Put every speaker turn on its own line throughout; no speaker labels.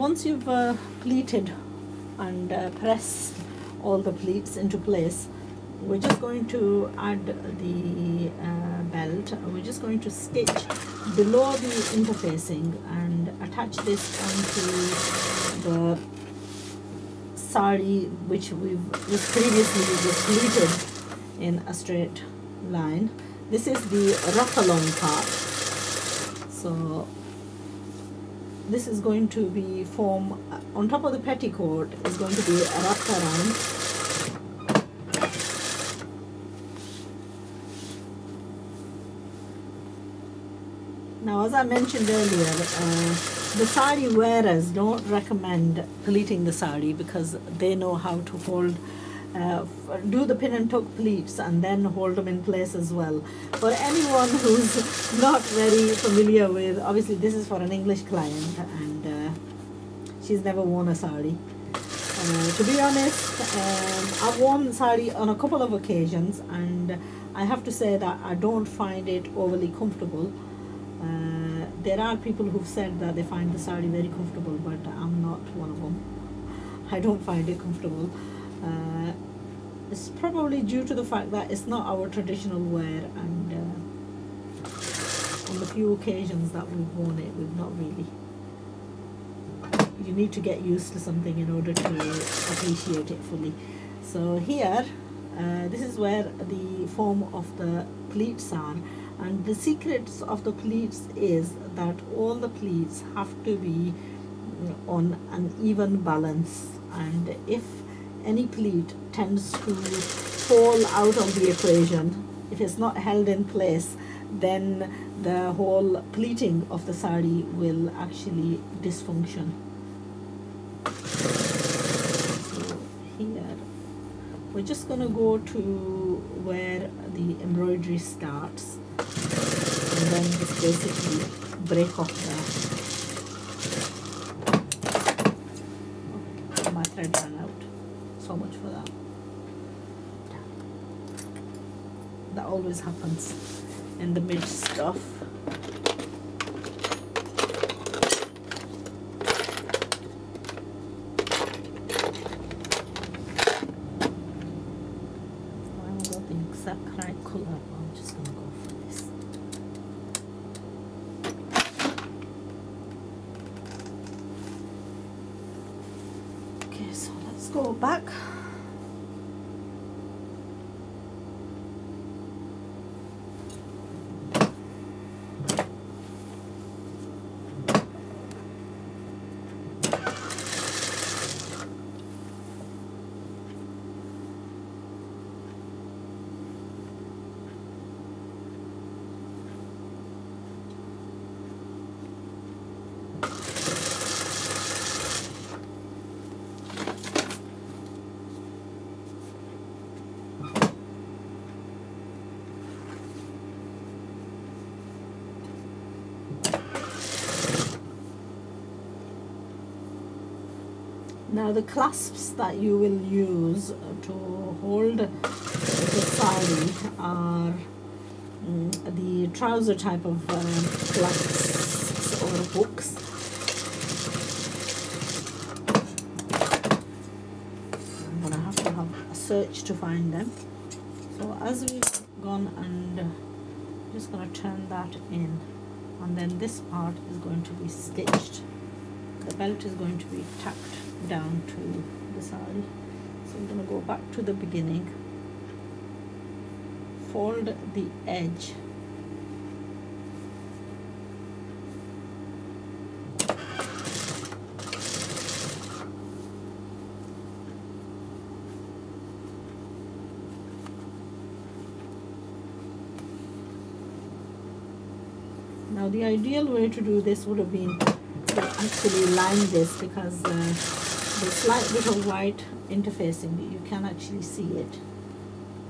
once you've pleated and pressed all the pleats into place, we're just going to add the belt. We're just going to stitch below the interfacing and attach this onto the sari, which we've just previously pleated in a straight line. This is the wrap along part. So this is going to be form on top of the petticoat, is going to be wrapped around. Now, as I mentioned earlier, the sari wearers don't recommend pleating the sari because they know how to hold, do the pin and tuck pleats and then hold them in place as well. For anyone who's not very familiar with, obviously this is for an English client and she's never worn a sari. To be honest, I've worn sari on a couple of occasions and I have to say that I don't find it overly comfortable. There are people who've said that they find the sari very comfortable, but I'm not one of them. I don't find it comfortable. It's probably due to the fact that it's not our traditional wear, and on the few occasions that we've worn it, we've not really. You need to get used to something in order to appreciate it fully. So here, this is where the form of the pleats are. And the secrets of the pleats is that all the pleats have to be on an even balance, and if any pleat tends to fall out of the equation, if it's not held in place, then the whole pleating of the sari will actually dysfunction. So here we're just going to go to where the embroidery starts and then just basically break off the my thread ran out. So much for that. That always happens in the mid stuff. I haven't got the exact right colour. I'm just going to go for this. Okay, so let's go back. Now the clasps that you will use to hold the sari are the trouser type of clasps or hooks. I'm going to have a search to find them. So as we've gone, and just going to turn that in, and then this part is going to be stitched. The belt is going to be tacked down to the sari. So I'm going to go back to the beginning, fold the edge, now the ideal way to do this would have been to actually line this, because the slight bit of white interfacing, you can actually see it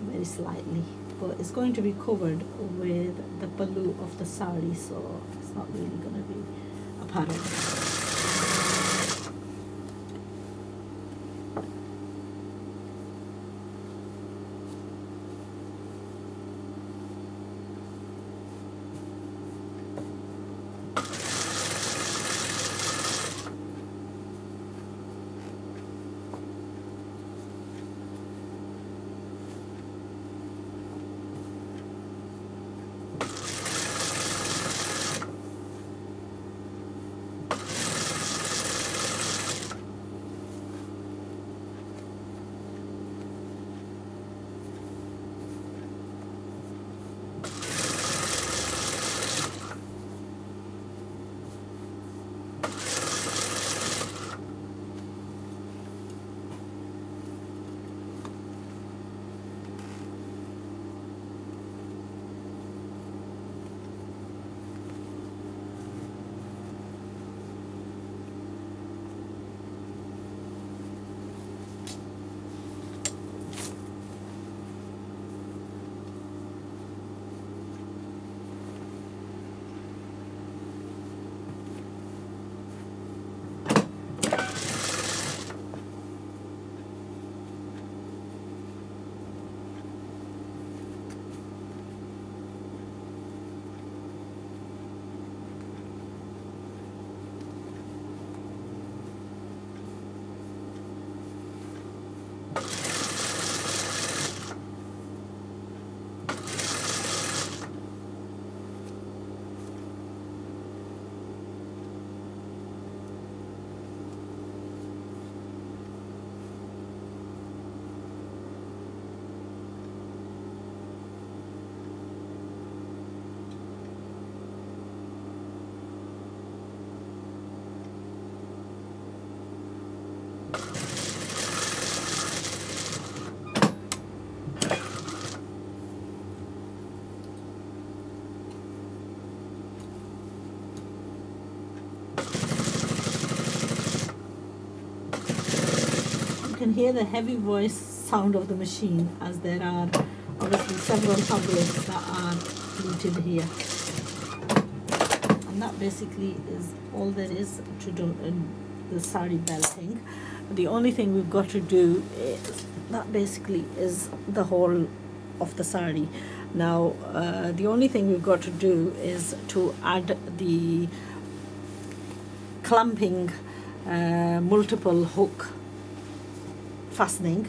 very slightly, but it's going to be covered with the pallu of the sari, so it's not really going to be apparent. You can hear the heavy voice sound of the machine, as there are obviously several fabrics that are pleated here. And that basically is all there is to do in the sari belting. The only thing we've got to do is, that basically is the whole of the sari. Now the only thing we've got to do is to add the clamping multiple hook fastening,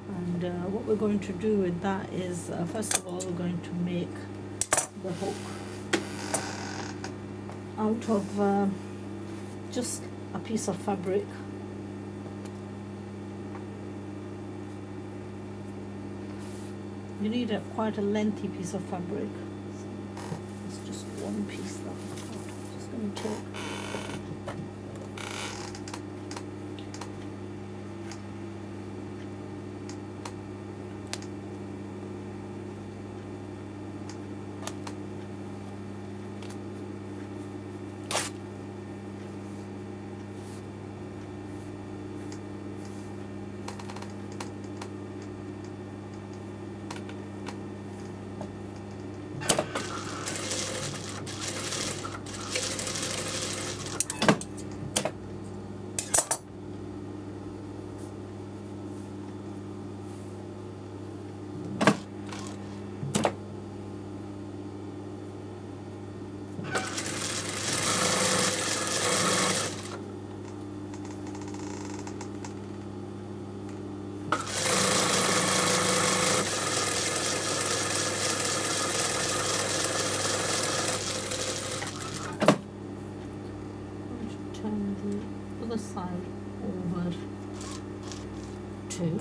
and what we're going to do with that is first of all we're going to make the hook out of just a piece of fabric. You need quite a lengthy piece of fabric. It's just one piece that I'm just going to take. Turn the other side over too.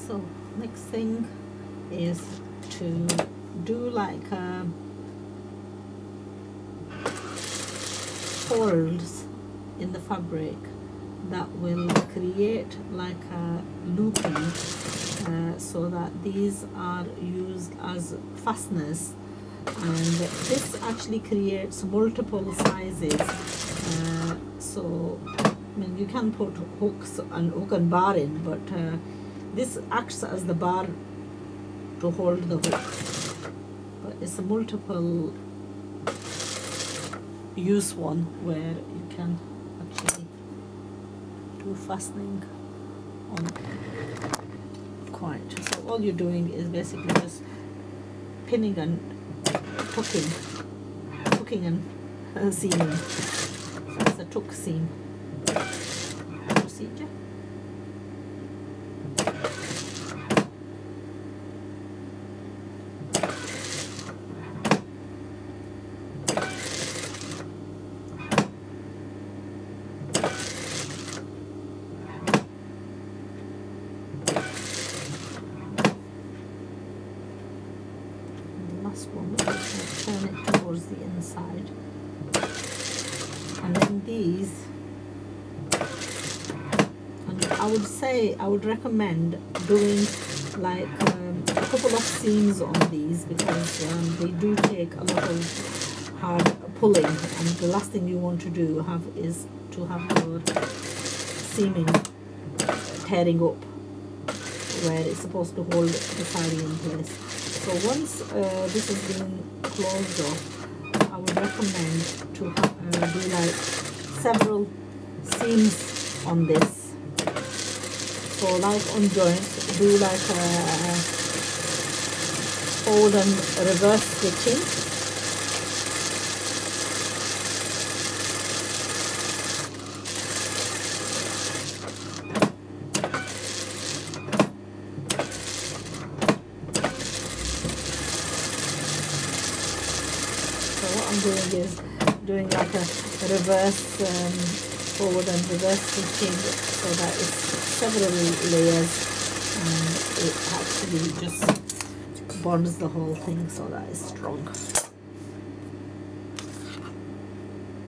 So next thing is to do like folds in the fabric that will create like a looping so that these are used as fasteners, and this actually creates multiple sizes. So I mean, you can put hooks and hook and bar in, but this acts as the bar to hold the hook, but it's a multiple use one where you can actually do fastening on quite. So all you're doing is basically just pinning and hooking and seaming. So it's a tuck seam procedure. One, turn it towards the inside, and then these, and I would recommend doing like a couple of seams on these, because they do take a lot of hard pulling, and the last thing you want to do is to have your seaming tearing up where it's supposed to hold the sari in place. So once this has been closed off, I would recommend to do like several seams on this. So like on joints, do like a forward and reverse stitching. So what I'm doing is doing like a reverse forward and reverse stitching so that it's several layers and it actually just bonds the whole thing so that it's strong.